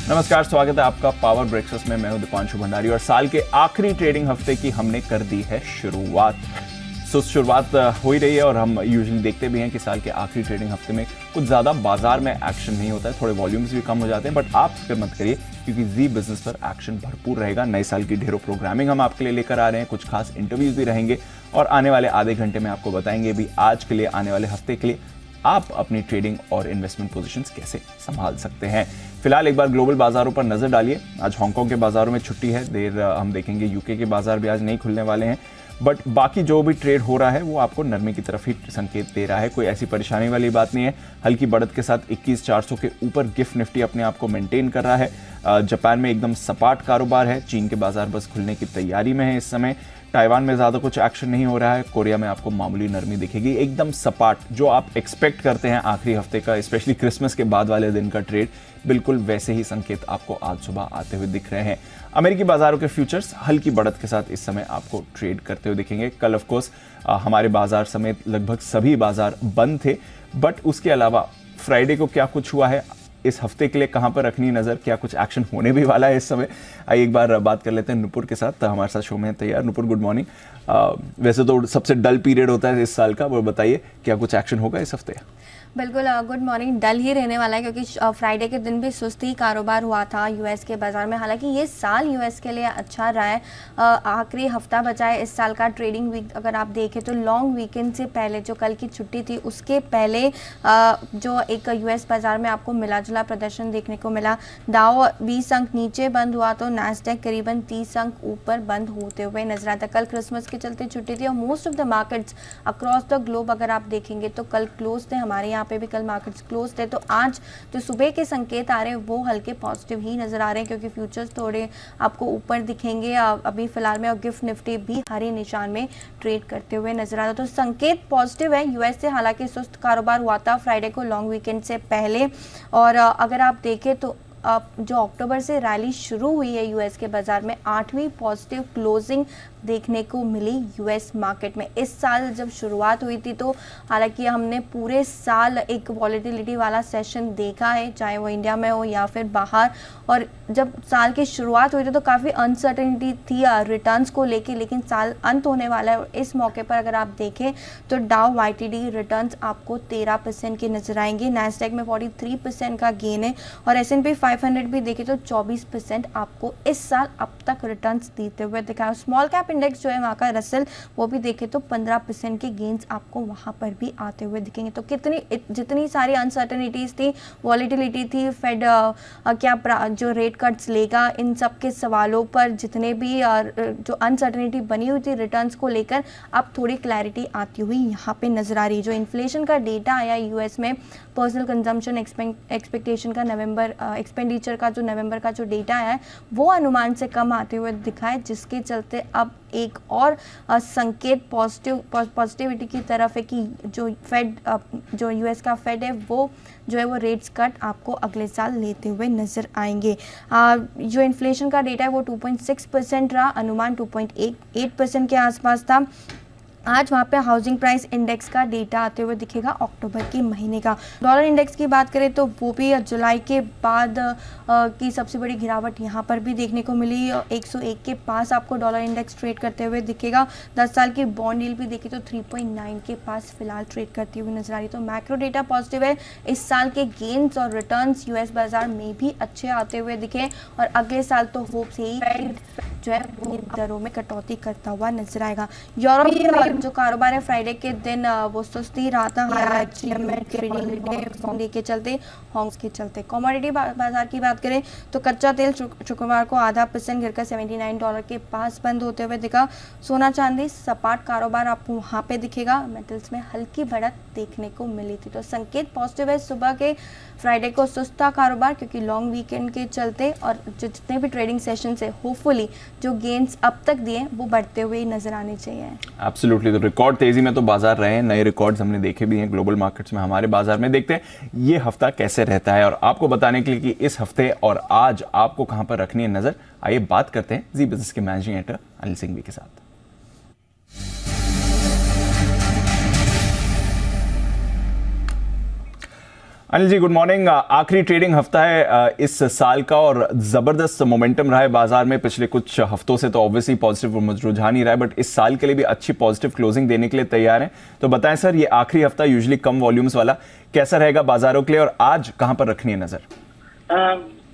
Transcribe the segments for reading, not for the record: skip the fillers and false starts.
नमस्कार, स्वागत है आपका पावर ब्रेकफास्ट में। मैं हूं दीपांशु भंडारी और साल के आखिरी ट्रेडिंग हफ्ते की हमने कर दी है शुरुआत। शुरुआत हो ही रही है और हम यूजुअली देखते भी हैं कि साल के आखिरी ट्रेडिंग हफ्ते में कुछ ज़्यादा बाजार में एक्शन नहीं होता है, थोड़े वॉल्यूम्स भी कम हो जाते हैं। बट आप फिक्र मत करिए क्योंकि जी बिजनेस पर एक्शन भरपूर रहेगा। नए साल की ढेरों प्रोग्रामिंग हम आपके लिए लेकर आ रहे हैं, कुछ खास इंटरव्यूज भी रहेंगे और आने वाले आधे घंटे में आपको बताएंगे भी आज के लिए, आने वाले हफ्ते के लिए आप अपनी ट्रेडिंग और इन्वेस्टमेंट पोजीशंस कैसे संभाल सकते हैं। फिलहाल एक बार ग्लोबल बाजारों पर नजर डालिए। आज हांगकांग के बाजारों में छुट्टी है, देर हम देखेंगे यूके के बाजार भी आज नहीं खुलने वाले हैं। बट बाकी जो भी ट्रेड हो रहा है वो आपको नरमी की तरफ ही संकेत दे रहा है। कोई ऐसी परेशानी वाली बात नहीं है। हल्की बढ़त के साथ 21,400 के ऊपर गिफ्ट निफ्टी अपने आप को मेंटेन कर रहा है। जापान में एकदम सपाट कारोबार है। चीन के बाजार बस खुलने की तैयारी में है इस समय। ताइवान में ज़्यादा कुछ एक्शन नहीं हो रहा है। कोरिया में आपको मामूली नरमी दिखेगी। एकदम सपाट जो आप एक्सपेक्ट करते हैं आखिरी हफ्ते का, स्पेशली क्रिसमस के बाद वाले दिन का ट्रेड, बिल्कुल वैसे ही संकेत आपको आज सुबह आते हुए दिख रहे हैं। अमेरिकी बाजारों के फ्यूचर्स हल्की बढ़त के साथ इस समय आपको ट्रेड करते हुए दिखेंगे। कल ऑफ कोर्स हमारे बाजार समेत लगभग सभी बाजार बंद थे, बट उसके अलावा फ्राइडे को क्या कुछ हुआ है, इस हफ्ते के लिए कहां पर रखनी नजर, क्या कुछ एक्शन होने भी वाला है इस समय, आइए एक बार बात कर लेते हैं नुपुर के साथ। हमारे साथ शो में है तैयार। Nupur, good morning. वैसे तो सबसे डल पीरियड होता है इस साल का, वो बताइए क्या कुछ एक्शन होगा इस हफ्ते? बिल्कुल, गुड मॉर्निंग। डल ही रहने वाला है क्योंकि फ्राइडे के दिन भी सुस्त ही कारोबार हुआ था यूएस के बाजार में। हालांकि ये साल यूएस के लिए अच्छा रहा है। आखिरी हफ्ता बचा है इस साल का। ट्रेडिंग वीक अगर आप देखें तो लॉन्ग वीकेंड से पहले, जो कल की छुट्टी थी उसके पहले जो एक यूएस बाजार में आपको मिला जुला प्रदर्शन देखने को मिला। डाउ 20 अंक नीचे बंद हुआ तो नैस्डैक करीबन 30 अंक ऊपर बंद होते हुए नजर आता। कल क्रिसमस के चलते छुट्टी थी और most of the markets across the globe अगर आप देखेंगे तो कल क्लोज थे। हमारे यहाँ पे भी कल मार्केट्स क्लोज थे। तो आज जो सुबह के संकेत आ रहे हैं वो हल्के पॉजिटिव ही नजर आ रहे हैं क्योंकि फ्यूचर्स थोड़े आपको ऊपर दिखेंगे अभी फिलहाल में। और गिफ्ट निफ्टी भी हरे निशान में ट्रेड करते हुए नजर आ रहा है। तो संकेत पॉजिटिव है यूएस से। हालांकि सुस्त कारोबार हुआ था फ्राइडे को लॉन्ग वीकेंड से पहले। और अगर आप देखें तो जो अक्टूबर से रैली शुरू हुई है यूएस के बाजार में, 8वीं पॉजिटिव क्लोजिंग देखने को मिली यूएस मार्केट में। इस साल जब शुरुआत हुई थी तो हालांकि हमने पूरे साल एक वॉलेटिलिटी वाला सेशन देखा है, चाहे वो इंडिया में हो या फिर बाहर। और जब साल की शुरुआत हुई थी तो काफ़ी अनसर्टेनिटी थी रिटर्न्स को लेके, लेकिन साल अंत होने वाला है। इस मौके पर अगर आप देखें तो डाउ वाईटीडी रिटर्न्स आपको 13% के नजर आएंगे। नैस्डैक में 43% का गेन है और S&P 500 भी देखें तो 24% आपको इस साल अब तक रिटर्न्स देते हुए दिखा। स्मॉल कैप इंडेक्स जो है वहाँ का रसल, वो भी देखें तो 15% के गेन्स आपको वहाँ पर भी आते हुए दिखेंगे। तो जितनी सारी अनसर्टेनिटीज थी, वॉलेटिलिटी थी, फेड क्या जो रेट कट्स लेगा, इन सब के सवालों पर जितने भी जो अनसर्टेनिटी बनी हुई थी रिटर्न्स को लेकर, अब थोड़ी क्लैरिटी आती हुई यहाँ पे नजर आ रही है। जो इन्फ्लेशन का डेटा आया यूएस में, पर्सनल कंजम्पशन एक्सपेक्टेशन का नवंबर, एक्सपेंडिचर का जो नवंबर का जो डेटा है वो अनुमान से कम आते हुए दिखा है, जिसके चलते अब एक और संकेत पॉजिटिविटी की तरफ है कि जो फेड, जो यूएस का फेड है वो जो है वो रेट्स कट आपको अगले साल लेते हुए नजर आएंगे। जो इन्फ्लेशन का डेटा है वो 2.6% रहा, अनुमान 2.8% के आसपास था। आज वहाँ पे हाउसिंग प्राइस इंडेक्स का डेटा आते हुए दिखेगा अक्टूबर के महीने का। डॉलर इंडेक्स की बात करें तो वो भी जुलाई के बाद की सबसे बड़ी गिरावट यहाँ पर भी देखने को मिली। 101 के पास आपको डॉलर इंडेक्स ट्रेड करते हुए दिखेगा। 10 साल की बॉन्ड यील्ड भी देखी तो 3.9 के पास फिलहाल ट्रेड करती हुई नजर आ रही। तो मैक्रो डेटा पॉजिटिव है। इस साल के गेन्स और रिटर्न्स यूएस बाजार में भी अच्छे आते हुए दिखे और अगले साल तो होप से ही जो है वो दरों में कटौती करता हुआ नजर आएगा। यूरोप जो कारोबार है फ्राइडे के दिन वो सुस्ती रहा था के चलते, हॉन्ग्स के चलते। कमोडिटी बाजार की बात करें तो कच्चा तेल शुक्रवार को .5% गिरकर $79 के पास बंद होते हुए दिखा। सोना चांदी सपाट कारोबार आपको वहाँ पे दिखेगा। मेटल्स में हल्की बढ़त देखने को मिली थी। तो संकेत पॉजिटिव है सुबह के फ्राइडे को सुस्ता कारोबार क्योंकि लॉन्ग वीकेंड के चलते, और जो जितने भी ट्रेडिंग सेशन से होपफुली जो गेन्स अब तक दिए वो बढ़ते हुए नजर आने चाहिए। एब्सोल्युटली। तो रिकॉर्ड तेजी में तो बाजार रहे हैं, नए रिकॉर्ड्स हमने देखे भी हैं ग्लोबल मार्केट्स में, हमारे बाजार में। देखते हैं ये हफ्ता कैसे रहता है और आपको बताने के लिए कि इस हफ्ते और आज आपको कहां पर रखनी है नजर, आइए बात करते हैं जी बिजनेस के मैनेजिंग एडिटर अनिल सिंघवी के साथ। Anil ji good morning. आखिरी ट्रेडिंग हफ्ता है इस साल का और जबरदस्त मोमेंटम रहा है बाजार में पिछले कुछ हफ्तों से, तो ऑब्वियसली पॉजिटिव रुझान ही रहा है, बट इस साल के लिए भी अच्छी पॉजिटिव क्लोजिंग देने के लिए तैयार हैं। तो बताएं सर, ये आखिरी हफ्ता यूजुअली कम वॉल्यूम्स वाला कैसा रहेगा बाजारों के लिए और आज कहां पर रखनी है नजर?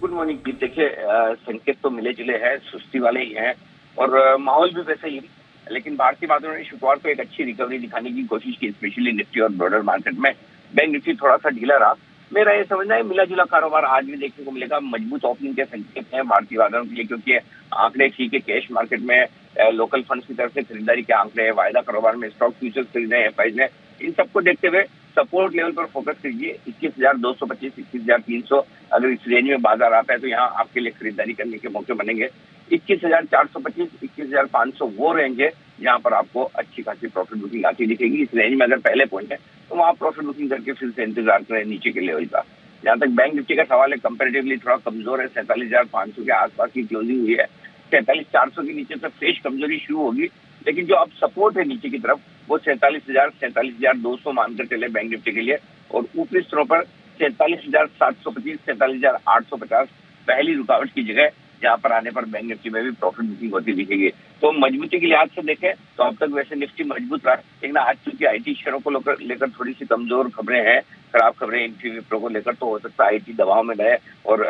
Good morning. देखिए, संकेत तो मिले जुले हैं, सुस्ती वाले ही हैं और माहौल भी वैसे ही, लेकिन भारतीय बाजारों ने शुक्रवार को एक अच्छी रिकवरी दिखाने की कोशिश की, स्पेशली निफ्टी और ब्रॉडर मार्केट में। बैंक निफ्टी थोड़ा सा ढीला रहा। मेरा ये समझना है मिला जुला कारोबार आज भी देखने को मिलेगा। मजबूत ओपनिंग के संकेत हैं भारतीय बाजारों के लिए, क्योंकि आंकड़े ठीक है। कैश मार्केट में लोकल फंड्स की तरफ से खरीदारी के आंकड़े हैं, वायदा कारोबार में स्टॉक फ्यूचर्स खरीदे हैं एफआईज ने। इन सबको देखते हुए सपोर्ट लेवल पर फोकस कीजिए। 21,225, 21,300 अगर इस रेंज में बाजार आता है तो यहाँ आपके लिए खरीदारी करने के मौके बनेंगे। 21,425, 21,500 वो रेंज है जहाँ पर आपको अच्छी खासी प्रॉफिट बुकिंग आती दिखेगी। इस रेंज में अगर पहले पहुंचे तो वहाँ प्रॉफिट बुकिंग करके फिर से इंतजार करें नीचे के लेवल का। जहाँ तक बैंक निफ्टी का सवाल है, कंपेरेटिवली थोड़ा कमजोर है। 47,500 के आसपास की क्लोजिंग हुई है। 43,400 के नीचे से फ्रेश कमजोरी शुरू होगी, लेकिन जो अब सपोर्ट है नीचे की तरफ वो 47,000, 47,200 मानकर चले बैंक निफ्टी के लिए। और ऊपरी स्तरों पर 47,725, 47,850 पहली रुकावट की जगह, जहां पर आने पर बैंक निफ्टी में भी प्रॉफिट बुकिंग होती दिखेगी। तो मजबूती के लिहाज से देखें तो अब तक वैसे निफ्टी मजबूत रहा, लेकिन आज चूंकि आईटी शेयरों को लेकर थोड़ी सी कमजोर खबरें हैं, खराब खबरें इन्फी विप्रो को लेकर, तो हो सकता है आईटी दबाव में रहे और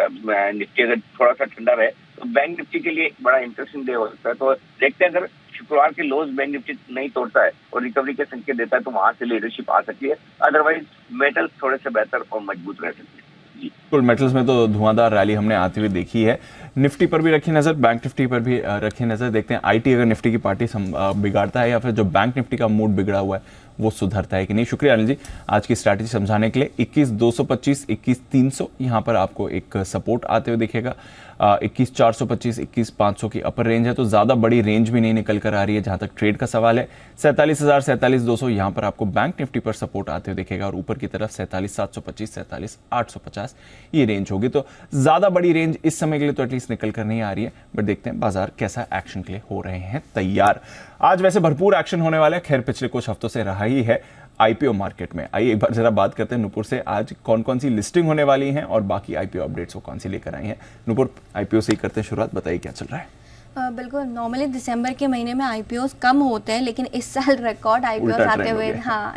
निफ्टी अगर थोड़ा सा ठंडा रहे तो बैंक निफ्टी के लिए एक बड़ा इंटरेस्टिंग डे हो सकता है। तो देखते हैं, अगर शुक्रवार के लोज बैंक निफ्टी नहीं तोड़ता है और रिकवरी के संकेत देता है तो वहां से लीडरशिप आ सकती है। अदरवाइज मेटल्स थोड़े से बेहतर और मजबूत रह सकते हैं। बिल्कुल, मेटल्स में तो धुआंधार रैली हमने आती हुई देखी है। निफ्टी पर भी रखी नजर, बैंक निफ्टी पर भी रखी नजर। देखते हैं आईटी अगर निफ्टी की पार्टी बिगाड़ता है या फिर जो बैंक निफ्टी का मूड बिगड़ा हुआ है वो सुधरता है कि नहीं। शुक्रिया अनिल जी आज की स्ट्रैटेजी समझाने के लिए। 21,225, 21,300 यहाँ पर आपको एक सपोर्ट आते हुए दिखेगा। 21,425, 21,500 की अपर रेंज है, तो ज़्यादा बड़ी रेंज भी नहीं निकल कर आ रही है जहाँ तक ट्रेड का सवाल है। 47,000, 47,200 यहाँ पर आपको बैंक निफ्टी पर सपोर्ट आते हुए दिखेगा और ऊपर की तरफ 47,725, 47,850 ये रेंज होगी। तो ज़्यादा बड़ी रेंज इस समय के लिए तो एटलीस्ट निकल कर नहीं आ रही है, बट देखते हैं बाजार कैसा एक्शन के लिए हो रहे हैं तैयार। आज वैसे भरपूर एक्शन होने वाला है, खैर पिछले कुछ हफ्तों से रहा ही है आईपीओ मार्केट में। आइए एक बार जरा बात करते हैं नुपुर से, आज कौन कौन सी लिस्टिंग होने वाली हैं और बाकी आईपीओ अपडेट्स वो कौन सी लेकर आई हैं। नुपुर, आईपीओ से ही करते हैं शुरुआत, बताइए क्या चल रहा है। बिल्कुल, नॉर्मली दिसंबर के महीने में आईपीओस कम होते हैं, लेकिन इस साल रिकॉर्ड आईपीओस आते हुए,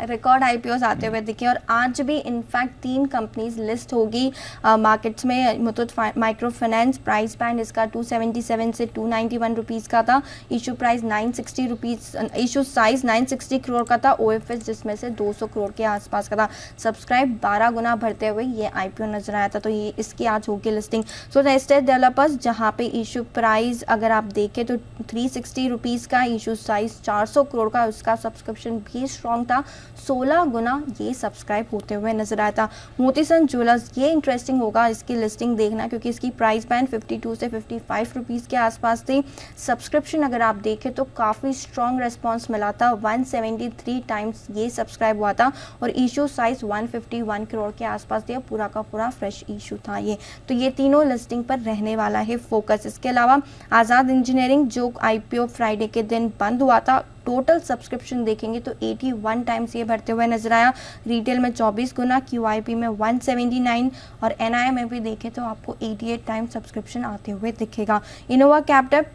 रिकॉर्ड आईपीओस आते हुए दिखे। और आज भी इनफैक्ट 3 कंपनीज लिस्ट होगी मार्केट्स में। Muthoot micro finance, price band इसका 277 से 291 रुपीज़ का था। Issue price 960 rupees, issue size 960 crore का था। ओएफएस जिसमें से 200 करोड़ के आसपास का था। सब्सक्राइब 12 गुना बढ़ते हुए ये आईपीओ नजर आया था, तो ये इसकी आज होगी listing. So the estate developers, जहाँ पे इशू प्राइस अगर आप देखें तो 360 रुपीज़ का, इशू साइज 400 करोड़ का, उसका सब्सक्रिप्शन भी स्ट्रॉन्ग था। 16 गुना ये सब्सक्राइब होते हुए नजर आया था। मोतीसन ज्वेलर्स, ये इंटरेस्टिंग होगा इसकी लिस्टिंग देखना, क्योंकि इसकी प्राइस बैंड 52 से 55 रुपीज़ के आसपास थी। सब्सक्रिप्शन अगर आप देखें तो काफ़ी स्ट्रॉन्ग रिस्पॉन्स मिला था, 173 टाइम्स ये सब्सक्राइब हुआ था और इशू साइज 151 करोड़ के आसपास दिया। पूरा का पूरा फ्रेश इशू था ये। तो ये तीनों लिस्टिंग पर रहने वाला है फोकस। इसके अलावा आज़ाद इंजीनियरिंग जो आईपीओ फ्राइडे के दिन बंद हुआ था, टोटल सब्सक्रिप्शन देखेंगे तो 81 टाइम्स ये बढ़ते हुए नजर आया। रिटेल में 24 गुना, क्यूआईपी में 179 और एनआई में भी देखें तो आपको 88 टाइम्स सब्सक्रिप्शन आते हुए दिखेगा। इनोवा कैपिटल,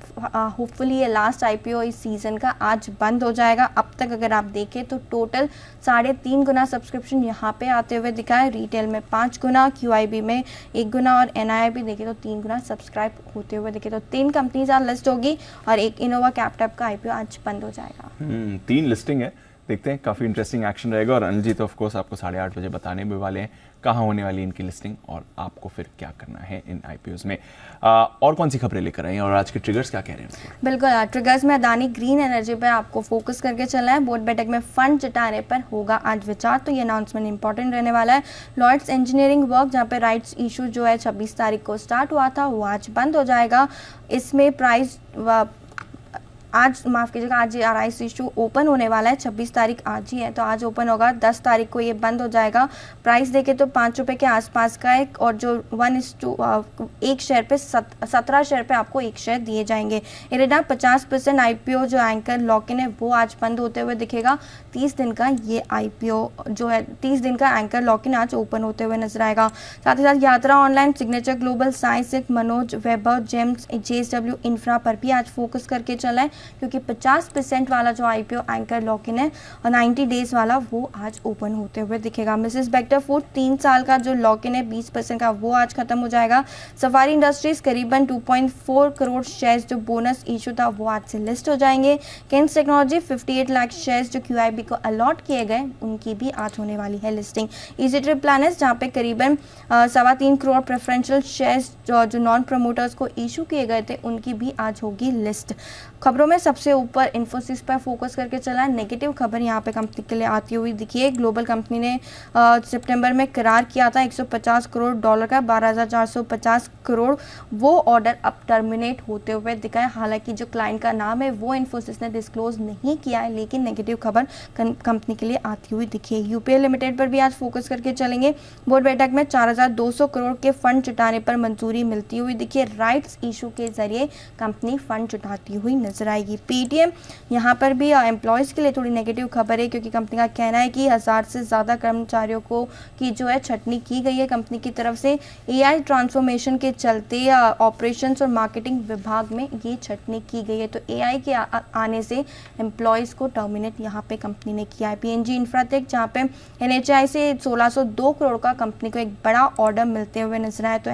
होपफुली ये लास्ट आईपीओ इस सीजन का आज बंद हो जाएगा। अब तक अगर आप देखें तो टोटल 3.5 गुना सब्सक्रिप्शन यहाँ पे आते हुए दिखा है। रिटेल में 5 गुना, क्यूआईबी में 1 गुना और एनआई भी देखें तो 3 गुना सब्सक्राइब होते हुए दिखे। तो 3 कंपनीज आज लिस्ट होगी और एक इनोवा कैपिटल का आईपीओ आज बंद हो जाएगा। 3 लिस्टिंग है, देखते हैं काफ़ी इंटरेस्टिंग एक्शन रहेगा। और अनिल जी तो ऑफकोर्स आपको 8:30 बजे बताने भी वाले हैं कहाँ होने वाली इनकी लिस्टिंग और आपको फिर क्या करना है इन आईपीओस में। और कौन सी खबरें लेकर आई हैं और आज के ट्रिगर्स क्या कह रहे हैं? बिल्कुल, ट्रिगर्स में अदानी ग्रीन एनर्जी पर आपको फोकस करके चलना है। बोर्ड बैठक में फंड जुटाने पर होगा आज विचार, तो ये अनाउंसमेंट इंपॉर्टेंट रहने वाला है। लॉर्ड्स इंजीनियरिंग वर्क, जहाँ पे राइट्स इशू जो है 26 तारीख को स्टार्ट हुआ था, वो आज बंद हो जाएगा। इसमें प्राइस आज माफ़ कीजिएगा, आज ये राइस इशू ओपन होने वाला है, 26 तारीख आज ही है, तो आज ओपन होगा, 10 तारीख को ये बंद हो जाएगा। प्राइस देखे तो 5 रुपये के आसपास का है, और जो 1:1 शेयर पे 17 शेयर पे आपको एक शेयर दिए जाएंगे। इरेडा 50% IPO जो एंकर लॉक इन है वो आज बंद होते हुए दिखेगा। 30 दिन का ये IPO जो है, 30 दिन का एंकर लॉक इन आज ओपन होते हुए नजर आएगा। साथ ही साथ Yatra online, signature global, science, Manoj, Vaibhav, gems, JSW infra पर भी आज फोकस करके चला है, क्योंकि 50% वाला जो IPO एंकर लॉक इन है और 90 डेज वाला वो आज ओपन होते हुए दिखेगा। मिसेस बेक्टर फूड 3 साल का जो लॉक इन है 20% का वो आज खत्म हो जाएगा। सफारी इंडस्ट्रीज करीबन 2.4 करोड़ शेयर्स जो बोनस इशू था वो आज से लिस्ट हो जाएंगे। केन्स टेक्नोलॉजी 58 लाख शेयर्स जो QIB को अलॉट किए गए उनकी भी आज होने वाली है लिस्टिंग। इजी ट्रिप प्लानर्स जहाँ पे करीबन 3.25 करोड़ प्रेफरेंशियल शेयर्स जो नॉन प्रमोटर्स को इशू किए गए थे उनकी भी आज होगी लिस्ट। खबरों में सबसे ऊपर इन्फोसिस पर फोकस करके चला है। नेगेटिव खबर यहाँ पे कंपनी के लिए आती हुई दिखी है। ग्लोबल कंपनी ने सितंबर में करार किया था $150 करोड़ का, 12,450 करोड़ वो ऑर्डर अब टर्मिनेट होते हुए दिखा है। हालांकि जो क्लाइंट का नाम है वो इन्फोसिस ने डिस्क्लोज नहीं किया है, लेकिन नेगेटिव खबर कंपनी के लिए आती हुई दिखी है। UPL लिमिटेड पर भी आज फोकस करके चलेंगे। बोर्ड बैठक में 4,200 करोड़ के फंड जुटाने पर मंजूरी मिलती हुई दिखी है। राइट्स इशू के जरिए कंपनी फंड जुटाती हुई नजर आएगी। पेटीएम यहाँ पर भी एम्प्लॉयज़ के लिए थोड़ी नेगेटिव खबर है, क्योंकि कंपनी का कहना है कि 1000 से ज़्यादा कर्मचारियों को की जो है छटनी की गई है कंपनी की तरफ से। AI ट्रांसफॉर्मेशन के चलते ऑपरेशंस और मार्केटिंग विभाग में ये छटनी की गई है, तो AI के आने से एम्प्लॉयज़ को टर्मिनेट यहाँ पे कंपनी ने किया है। PNG इंफ्राटेक जहाँ पे NHAI से 1602 करोड़ का कंपनी को एक बड़ा ऑर्डर मिलते हुए नजर आया, तो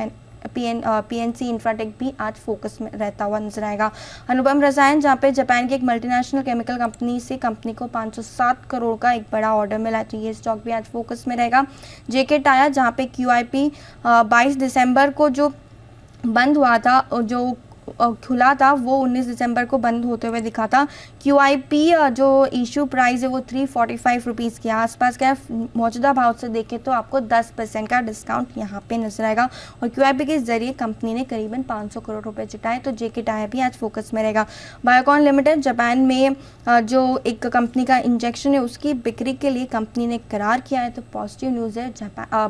PNC इंफ्राटेक भी आज फोकस में रहता हुआ नजर आएगा। अनुपम रसायन जहाँ पे जापान की एक मल्टीनेशनल केमिकल कंपनी से कंपनी को 507 करोड़ का एक बड़ा ऑर्डर मिला है, तो ये स्टॉक भी आज फोकस में रहेगा। JK टायर जहाँ पे QIP 22 दिसंबर को जो बंद हुआ था, जो खुला था वो 19 दिसंबर को बंद होते हुए दिखा था। QIP जो इशू प्राइस है वो 345 रुपीज़ के आसपास का है। मौजूदा भाव से देखें तो आपको 10% का डिस्काउंट यहाँ पे नजर आएगा, और QIP के जरिए कंपनी ने करीबन 500 करोड़ रुपए जुटाए, तो JK टायर भी आज फोकस में रहेगा। बायोकॉन लिमिटेड जापान में जो एक कंपनी का इंजेक्शन है उसकी बिक्री के लिए कंपनी ने करार किया है, तो पॉजिटिव न्यूज़ है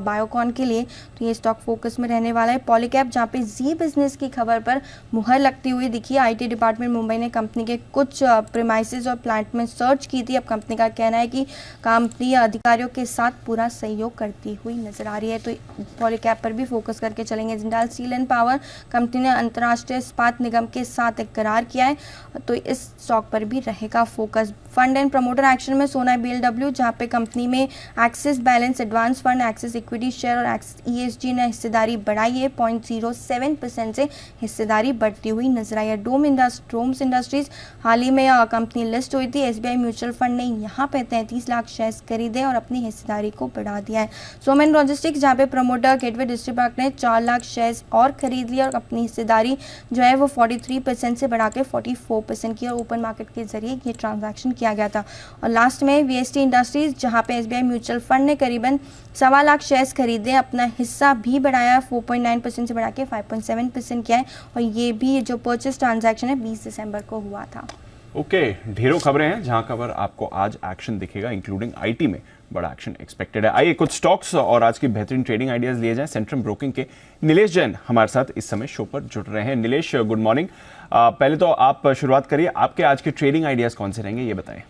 बायोकॉन के लिए, तो ये स्टॉक फोकस में रहने वाला है। पॉलीकैब जहाँ पे जी बिजनेस की खबर पर मुहर लगती हुई दिखी। IT डिपार्टमेंट मुंबई ने कंपनी के कुछ प्रीमाइसेस और प्लांट में सर्च की थी। अब कंपनी का कहना है कि कंपनी अधिकारियों के साथ पूरा सहयोग करती हुई नजर आ रही है, तो पॉलीकैब पर भी फोकस करके चलेंगे। Jindal steel and power company ने अंतर्राष्ट्रीय इस्पात निगम के साथ एक करार किया है, तो इस स्टॉक पर भी रहेगा focus. Fund and promoter action में सोना BLW जहाँ पे कंपनी में axis balance advance fund, axis equity share और एक्सिस ESG ने हिस्सेदारी बढ़ाई है। 0.07% से हिस्सेदारी बढ़ती हुई नजर आई है। डोम्स इंडस्ट्रीज हाल ही में कंपनी लिस्ट हुई थी। SBI म्यूचुअल फंड ने यहाँ पे 33 लाख शेयर्स खरीदे और अपनी हिस्सेदारी को बढ़ा दिया है। सोमेन लॉजिस्टिक्स जहाँ पे प्रमोटर गेटवे डिस्ट्रीब्यूट ने 4 लाख शेयर्स और खरीद लिया और अपनी हिस्सेदारी जो है वो 43% से बढ़ा के 44% की, और ओपन मार्केट के जरिए ये ट्रांजैक्शन किया गया था। और लास्ट में VST इंडस्ट्रीज जहाँ पे SBI म्यूचुअल फंड ने करीबन 1.25 लाख शेयर्स खरीदे, अपना हिस्सा भी बढ़ाया, 4.9% से बढ़ा के 5.7% किया है, और ये भी जो परचेस ट्रांजैक्शन है 20 दिसंबर को हुआ था। ओके, ढेरों खबरें हैं जहां खबर आपको आज एक्शन दिखेगा, इंक्लूडिंग IT में बड़ा एक्शन एक्सपेक्टेड है। आइए कुछ स्टॉक्स और आज की बेहतरीन ट्रेडिंग आइडियाज लिए जाएं। सेंट्रम ब्रोकिंग के नीलेश जैन हमारे साथ इस समय शो पर जुड़ रहे हैं। Nilesh, good morning. पहले तो आप शुरुआत करिए, आपके आज के ट्रेडिंग आइडियाज कौन से रहेंगे ये बताएं।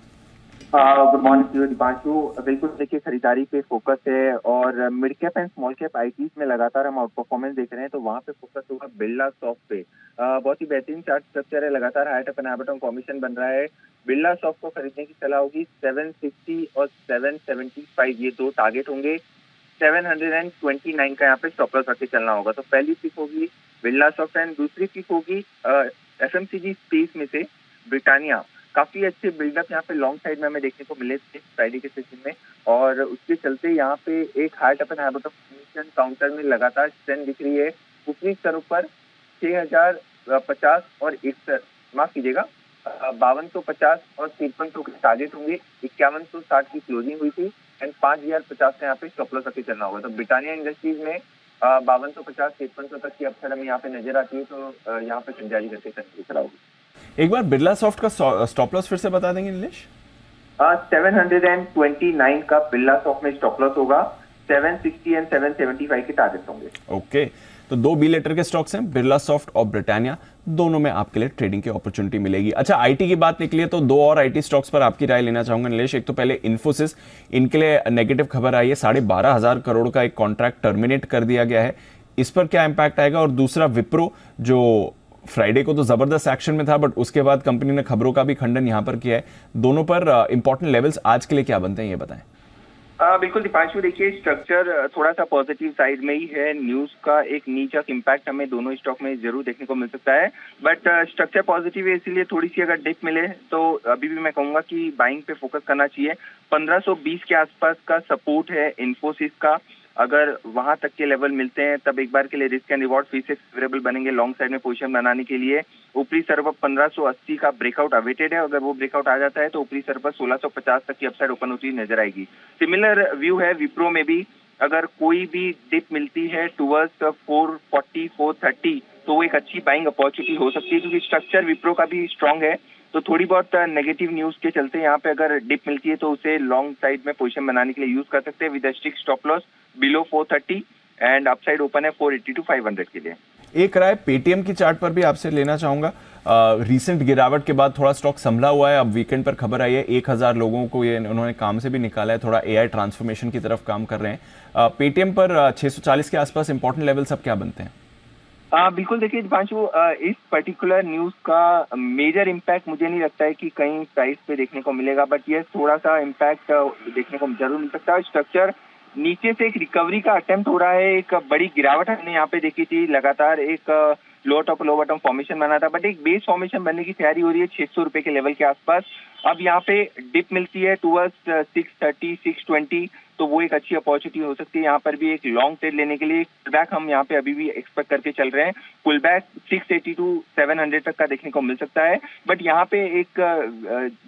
Good morning Deepanshu. बिल्कुल देखिए, खरीदारी पे फोकस है और mid cap and small cap ITs में लगातार हम आउट परफॉर्मेंस देख रहे हैं, तो वहाँ पे फोकस होगा बिरला सॉफ्ट पे। बहुत ही बेहतरीन चार्ट स्ट्रक्चर है, लगातार high tub and high combination बन रहा है। बिरला सॉफ्ट को खरीदने की सलाह होगी। 760 और 775 ये दो टारगेट होंगे। 729 का यहाँ पे स्टॉप लॉस रख के चलना होगा। तो पहली पिक होगी बिरला सॉफ्ट एंड दूसरी पिक होगी FMCG स्पेस में से ब्रिटानिया। काफी अच्छे बिल्डअप यहाँ पे लॉन्ग साइड में हमें देखने को मिले थे फ्राइडे के सेशन में, और उसके चलते यहाँ पे एक high tub and high bottom counter में लगातार स्ट्रेंथ दिख रही है। ऊपरी स्तरों पर 6050 और 61, माफ कीजिएगा 5250 और 5300 के टारगेट होंगे। 5160 की क्लोजिंग हुई थी एंड 5050 से यहाँ पे स्टॉप लॉस रख के चलना होगा। तो ब्रिटानिया इंडस्ट्रीज में 5250 5300 तक की अपसाइड हमें यहाँ पे नजर आती है, तो यहाँ पे खरीदारी करके चलना होगी। एक बार बिरला सॉफ्ट का स्टॉप लॉस फिर से बता देंगे नीलेश? 729 का बिरला सॉफ्ट में स्टॉप लॉस होगा, 760 एंड 775 के टारगेट होंगे। ओके, तो 2 बी लेटर के स्टॉक्स हैं, बिरला सॉफ्ट और ब्रिटानिया, दोनों में आपके लिए ट्रेडिंग की अपॉर्चुनिटी मिलेगी। अच्छा, आईटी की बात निकली है तो 2 और आईटी स्टॉक्स पर आपकी राय लेना चाहूंगा नीलेश। एक तो पहले इन्फोसिस, इनके लिए नेगेटिव खबर आई है, 12,500 करोड़ का एक कॉन्ट्रैक्ट टर्मिनेट कर दिया गया है, इस पर क्या इंपैक्ट आएगा? और दूसरा विप्रो, जो फ्राइडे को तो जबरदस्त एक्शन में था बट उसके बाद कंपनी ने खबरों का भी खंडन यहां पर किया है, दोनों पर इंपॉर्टेंट लेवल्स आज के लिए क्या बनते हैं ये बताएं। बिल्कुल दीपांशु, देखिए स्ट्रक्चर थोड़ा सा पॉजिटिव साइड में ही है, न्यूज का एक नीचा इम्पैक्ट हमें दोनों स्टॉक में जरूर देखने को मिल सकता है, बट स्ट्रक्चर पॉजिटिव है, इसीलिए थोड़ी सी अगर डिप मिले तो अभी भी मैं कहूंगा कि बाइंग पे फोकस करना चाहिए। 1520 के आसपास का सपोर्ट है इन्फोसिस का, अगर वहां तक के लेवल मिलते हैं तब एक बार के लिए रिस्क एंड रिवॉर्ड फिर से फेवरेबल बनेंगे लॉन्ग साइड में पोजीशन बनाने के लिए। ऊपरी स्तर पर 1580 का ब्रेकआउट अवेटेड है, अगर वो ब्रेकआउट आ जाता है तो ऊपरी स्तर पर 1650 तक की अपसाइड ओपन होती नजर आएगी। सिमिलर व्यू है विप्रो में भी, अगर कोई भी डिप मिलती है टुवर्ड्स 440 430 तो वो एक अच्छी बाइंग अपॉर्चुनिटी हो सकती है, क्योंकि स्ट्रक्चर विप्रो का भी स्ट्रांग है। तो थोड़ी बहुत नेगेटिव न्यूज के चलते यहाँ पे अगर डिप मिलती है तो उसे लॉन्ग साइड में पोजीशन बनाने के लिए यूज कर सकते हैं with strict stop loss below 430 and upside open है 480 टू 500 के लिए। एक राय पेटीएम की चार्ट पर भी आपसे लेना चाहूंगा। रीसेंट गिरावट के बाद थोड़ा स्टॉक संभला हुआ है, अब वीकेंड पर खबर आई है 1000 लोगों को ये उन्होंने काम से भी निकाला है, थोड़ा एआई ट्रांसफॉर्मेशन की तरफ काम कर रहे हैं। पेटीएम पर 640 के आसपास इंपॉर्टेंट लेवल सब क्या बनते हैं? बिल्कुल, देखिए दीपांशु, इस पर्टिकुलर न्यूज का मेजर इम्पैक्ट मुझे नहीं लगता है कि कहीं प्राइस पे देखने को मिलेगा, बट ये थोड़ा सा इम्पैक्ट देखने को जरूर मिल सकता है। स्ट्रक्चर नीचे से एक रिकवरी का अटेम्प्ट हो रहा है, एक बड़ी गिरावट हमने यहाँ पे देखी थी, लगातार एक लो टॉप लो बॉटम फॉर्मेशन बना था, बट एक बेस फॉर्मेशन बनने की तैयारी हो रही है 600 रुपए के लेवल के आसपास। अब यहाँ पे डिप मिलती है टूवर्ड्स 630 620 तो वो एक अच्छी अपॉर्चुनिटी हो सकती है यहाँ पर भी एक लॉन्ग ट्रेड लेने के लिए। पुल बैक हम यहाँ पे अभी भी एक्सपेक्ट करके चल रहे हैं, पुल बैक 680 टू 700 तक का देखने को मिल सकता है। बट यहाँ पे एक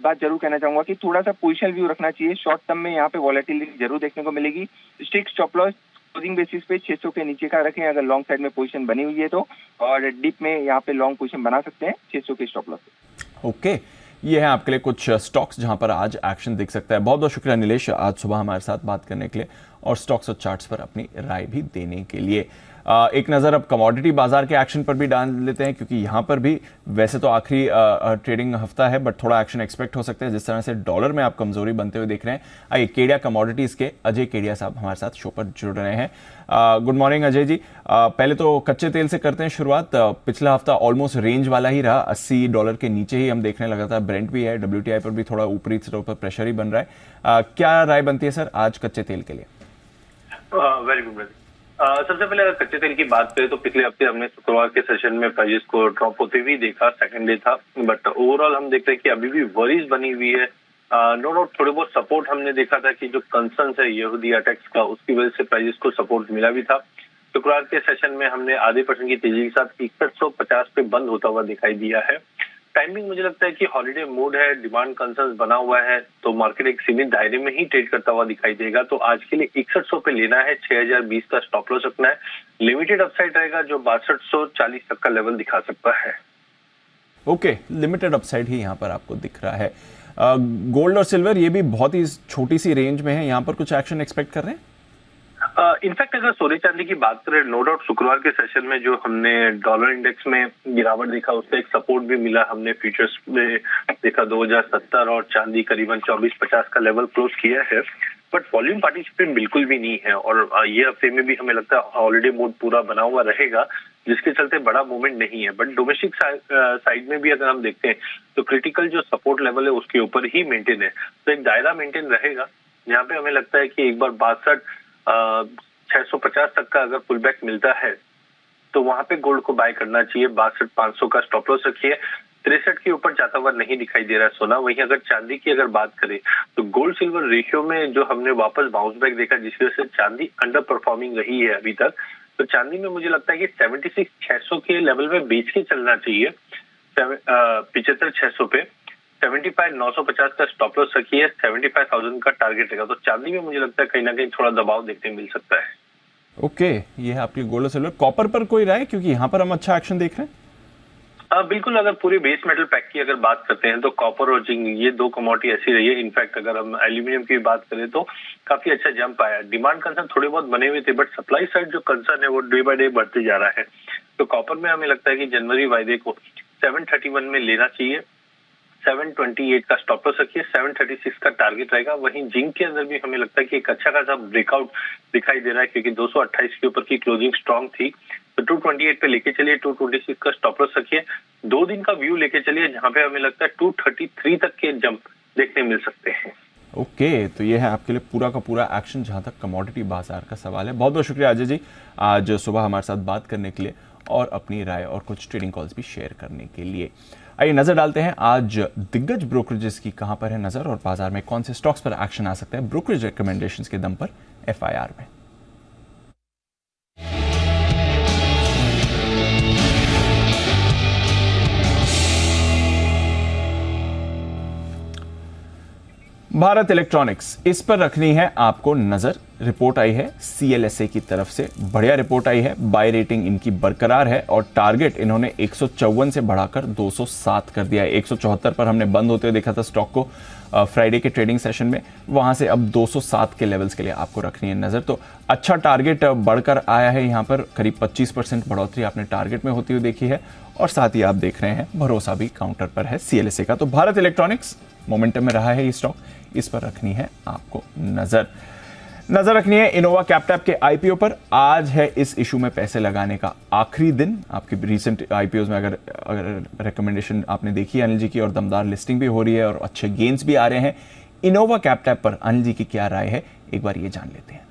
बात जरूर कहना चाहूंगा कि थोड़ा सा पोजिशनल व्यू रखना चाहिए, शॉर्ट टर्म में यहाँ पे वॉलेटिलिटी जरूर देखने को मिलेगी। Strict stop loss closing basis पे 600 के नीचे का रखें अगर लॉन्ग साइड में पोजीशन बनी हुई है तो, और डिप में यहाँ पे लॉन्ग पोजीशन बना सकते हैं 600 के स्टॉप लॉस। ओके, ये है आपके लिए कुछ स्टॉक्स जहां पर आज एक्शन दिख सकता है। बहुत बहुत शुक्रिया नीलेश आज सुबह हमारे साथ बात करने के लिए और स्टॉक्स और चार्ट्स पर अपनी राय भी देने के लिए। एक नज़र अब कमोडिटी बाजार के एक्शन पर भी डाल लेते हैं, क्योंकि यहां पर भी वैसे तो आखिरी ट्रेडिंग हफ्ता है बट थोड़ा एक्शन एक्सपेक्ट हो सकता है, जिस तरह से डॉलर में आप कमजोरी बनते हुए देख रहे हैं। आइए केडिया कमोडिटीज के अजय केडिया साहब हमारे साथ शो पर जुड़ रहे हैं। Good morning Ajay ji. पहले तो कच्चे तेल से करते हैं शुरुआत। पिछला हफ्ता ऑलमोस्ट रेंज वाला ही रहा, $80 के नीचे ही हम देखने लगा था। ब्रेंट भी है, WTI पर भी थोड़ा ऊपरी स्तर पर प्रेशर ही बन रहा है। क्या राय बनती है सर आज कच्चे तेल के लिए? Very good. सबसे पहले अगर कच्चे तेल की बात करें तो पिछले हफ्ते हमने शुक्रवार के सेशन में प्राइस को ड्रॉप होते हुए देखा, सेकंड डे था, बट ओवरऑल हम देख रहे हैं कि अभी भी वरीज बनी हुई है। नो डाउट थोड़े बहुत सपोर्ट हमने देखा था कि जो कंसर्न्स है यहूदी अटैक्स का, उसकी वजह से प्राइस को सपोर्ट मिला भी था। शुक्रवार के सेशन में हमने आधे % की तेजी के साथ 6150 पे बंद होता हुआ दिखाई दिया है। टाइमिंग मुझे लगता है कि हॉलिडे मूड है, डिमांड कंसर्न बना हुआ है, तो मार्केट एक सीमित दायरे में ही ट्रेड करता हुआ दिखाई देगा। तो आज के लिए 6100 पे लेना है, 6020 का स्टॉप लॉस रखना है। लिमिटेड अपसाइड रहेगा जो 6240 तक का लेवल दिखा सकता है। ओके, लिमिटेड अपसाइड ही यहाँ पर आपको दिख रहा है। गोल्ड और सिल्वर ये भी बहुत ही छोटी सी रेंज में है, यहाँ पर कुछ एक्शन एक्सपेक्ट कर रहे हैं? इनफैक्ट अगर सोने चांदी की बात करें, नो डाउट शुक्रवार के सेशन में जो हमने डॉलर इंडेक्स में गिरावट देखा उससे एक सपोर्ट भी मिला। हमने फ्यूचर्स में देखा 2070 और चांदी करीबन 2450 का लेवल क्लोज किया है, बट वॉल्यूम पार्टिसिपेट बिल्कुल भी नहीं है। और ये हफ्ते में भी हमें लगता है हॉलिडे मोड पूरा बना हुआ रहेगा, जिसके चलते बड़ा मूवमेंट नहीं है। बट डोमेस्टिक साइड में भी अगर हम देखते हैं तो क्रिटिकल जो सपोर्ट लेवल है उसके ऊपर ही मेंटेन है, तो एक दायरा मेंटेन रहेगा। यहाँ पे हमें लगता है कि एक बार 650 तक का अगर पुल बैक मिलता है तो वहां पे गोल्ड को बाय करना चाहिए। 62,500 का स्टॉप लॉस रखिए। 63 के ऊपर जाता हुआ नहीं दिखाई दे रहा है सोना। वहीं अगर चांदी की अगर बात करें तो गोल्ड सिल्वर रेशियो में जो हमने वापस बाउंस बैक देखा, जिसकी वजह से चांदी अंडर परफॉर्मिंग रही है अभी तक, तो चांदी में मुझे लगता है कि 76,600 के लेवल में बेच के चलना चाहिए। 75,600 पे 75,950 का स्टॉप लॉस रखिए, 75,000 का टारगेट रहेगा। तो चांदी में मुझे लगता है कहीं ना कहीं थोड़ा दबाव देखने मिल सकता है। ओके, ये है आपकी गोल्ड और सिल्वर। कॉपर पर कोई राय, क्योंकि यहाँ पर हम अच्छा एक्शन देख रहे हैं? बिल्कुल, अगर पूरे बेस मेटल पैक की अगर बात करते हैं तो कॉपर और जिंक ये दो कमोडिटी ऐसी रही है। इनफैक्ट अगर हम एल्यूमिनियम की बात करें तो काफी अच्छा जंप आया। डिमांड कंसर्न थोड़े बहुत बने हुए थे, बट सप्लाई साइड जो कंसर्न है वो डे बाय डे बढ़ते जा रहा है। तो कॉपर में हमें लगता है कि जनवरी वायदे को 731 में लेना चाहिए, 728 का स्टॉप लॉस रखिए, 736 का टारगेट रहेगा। वहीं जिंक के अंदर भी हमें लगता है कि एक अच्छा खासा ब्रेकआउट दिखाई दे रहा है, क्योंकि 228 के ऊपर की क्लोजिंग स्ट्रांग थी। तो 228 पे लेके चलिए, 226 का स्टॉप लॉस रखिए। 2 दिन का व्यू लेके चलिए, जहां पे हमें लगता है 233 तक के जंप देखने मिल सकते हैं। ओके, तो ये है आपके लिए पूरा का पूरा एक्शन जहां तक कमोडिटी बाजार का सवाल है। बहुत बहुत शुक्रिया अजय जी आज सुबह हमारे साथ बात करने के लिए और अपनी राय और कुछ ट्रेडिंग कॉल्स भी शेयर करने के लिए। आइए नजर डालते हैं आज दिग्गज ब्रोकरेजेस की कहां पर है नजर और बाजार में कौन से स्टॉक्स पर एक्शन आ सकता है ब्रोकरेज रिकमेंडेशंस के दम पर FIR में। भारत इलेक्ट्रॉनिक्स, इस पर रखनी है आपको नजर। रिपोर्ट आई है CLSA की तरफ से, बढ़िया रिपोर्ट आई है। बाय रेटिंग इनकी बरकरार है और टारगेट इन्होंने 154 से बढ़ाकर 207 कर दिया है। 174 पर हमने बंद होते हुए देखा था स्टॉक को फ्राइडे के ट्रेडिंग सेशन में, वहां से अब 207 के लेवल्स के लिए आपको रखनी है नजर। तो अच्छा टारगेट बढ़कर आया है, यहां पर करीब 25% बढ़ोतरी आपने टारगेट में होती हुई देखी है और साथ ही आप देख रहे हैं भरोसा भी काउंटर पर है CLSA का। तो भारत इलेक्ट्रॉनिक्स मोमेंटम में रहा है ये स्टॉक, इस पर रखनी है आपको नजर रखनी है। इनोवा कैपटैप के IPO पर आज है इस इशू में पैसे लगाने का आखिरी दिन। आपके रिसेंट IPOs में अगर रिकमेंडेशन आपने देखी है अनिल जी की, और दमदार लिस्टिंग भी हो रही है और अच्छे गेन्स भी आ रहे हैं। इनोवा कैपटैप पर अनिल जी की क्या राय है, एक बार ये जान लेते हैं।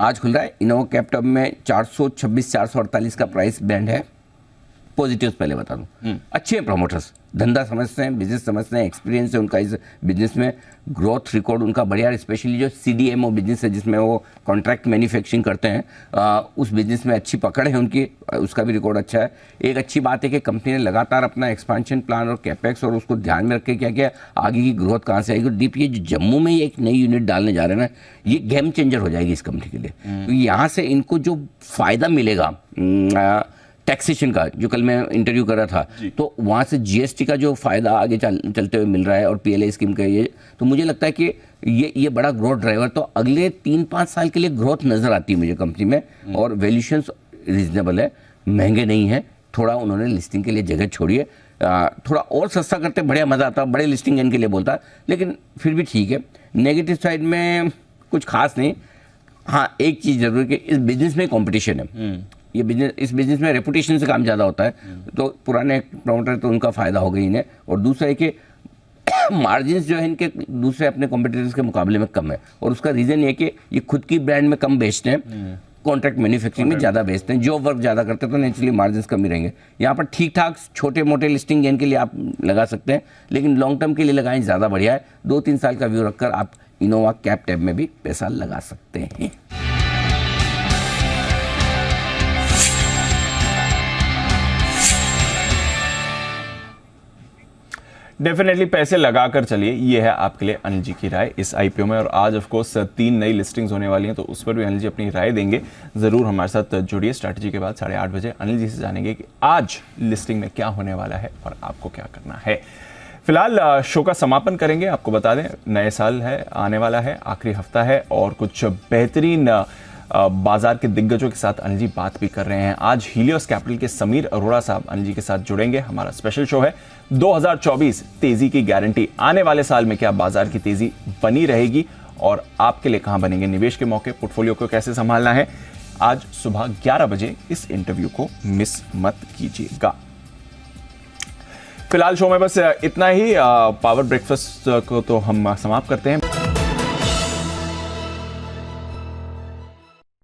आज खुल रहा है इनोवा कैपटैप में 426 448 का प्राइस बैंड है। पॉजिटिव्स पहले बता दूं, अच्छे हैं प्रमोटर्स, धंधा समझते हैं, बिजनेस समझते हैं, एक्सपीरियंस है उनका इस बिजनेस में, ग्रोथ रिकॉर्ड उनका बढ़िया। स्पेशली जो CDMO बिजनेस है जिसमें वो कॉन्ट्रैक्ट मैन्युफैक्चरिंग करते हैं, उस बिजनेस में अच्छी पकड़ है उनकी, उसका भी रिकॉर्ड अच्छा है। एक अच्छी बात है कि कंपनी ने लगातार अपना एक्सपांशन प्लान और कैपेक्स और उसको ध्यान में रख के क्या किया, आगे की ग्रोथ कहाँ से आएगी। डीप ये जो जम्मू में एक नई यूनिट डालने जा रहे हैं ना, ये गेम चेंजर हो जाएगी इस कंपनी के लिए। तो यहाँ से इनको जो फायदा मिलेगा टैक्सेशन का, जो कल मैं इंटरव्यू कर रहा था, तो वहाँ से GST का जो फायदा आगे चलते हुए मिल रहा है और PLI स्कीम का ये, तो मुझे लगता है कि ये बड़ा ग्रोथ ड्राइवर, तो अगले 3-5 साल के लिए ग्रोथ नजर आती है मुझे कंपनी में। और वैल्यूशंस रीजनेबल है, महंगे नहीं है। थोड़ा उन्होंने लिस्टिंग के लिए जगह छोड़ी है, थोड़ा और सस्ता करते बढ़िया मजा आता, बड़े लिस्टिंग इनके लिए बोलता, लेकिन फिर भी ठीक है। नेगेटिव साइड में कुछ खास नहीं। हाँ, एक चीज़ जरूर कि इस बिजनेस में कंपटीशन है। ये बिजनेस, इस बिजनेस में रेपुटेशन से काम ज़्यादा होता है, तो पुराने प्रमोटर तो उनका फ़ायदा हो गई इन्हें। और दूसरा है कि मार्जिन्स जो है इनके दूसरे अपने कॉम्पिटिटर्स के मुकाबले में कम है, और उसका रीज़न ये कि ये खुद की ब्रांड में कम बेचते हैं, कॉन्ट्रैक्ट मैन्युफैक्चरिंग में ज़्यादा बेचते हैं, जॉब वर्क ज़्यादा करते हैं, तो नेचुरली मार्जिन्स कम ही रहेंगे। यहाँ पर ठीक ठाक छोटे मोटे लिस्टिंग गेन के लिए आप लगा सकते हैं, लेकिन लॉन्ग टर्म के लिए लगाएं ज़्यादा बढ़िया है। 2-3 साल का व्यू रखकर आप इनोवा कैपटैप में भी पैसा लगा सकते हैं। डेफिनेटली पैसे लगाकर चलिए, ये है आपके लिए अनिल जी की राय इस IPO में। और आज ऑफ कोर्स 3 नई लिस्टिंग्स होने वाली हैं, तो उस पर भी अनिल जी अपनी राय देंगे। जरूर हमारे साथ जुड़िए। स्ट्रैटेजी के बाद 8:30 बजे अनिल जी से जानेंगे कि आज लिस्टिंग में क्या होने वाला है और आपको क्या करना है। फिलहाल शो का समापन करेंगे। आपको बता दें, नए साल है, आने वाला है, आखिरी हफ्ता है और कुछ बेहतरीन बाजार के दिग्गजों के साथ अनिल जी बात भी कर रहे हैं। आज हीलियोस कैपिटल के समीर अरोड़ा साहब अनिल जी के साथ जुड़ेंगे। हमारा स्पेशल शो है 2024 तेजी की गारंटी। आने वाले साल में क्या बाजार की तेजी बनी रहेगी और आपके लिए कहां बनेंगे निवेश के मौके, पोर्टफोलियो को कैसे संभालना है, आज सुबह 11 बजे इस इंटरव्यू को मिस मत कीजिएगा। फिलहाल शो में बस इतना ही। पावर ब्रेकफास्ट को तो हम समाप्त करते हैं।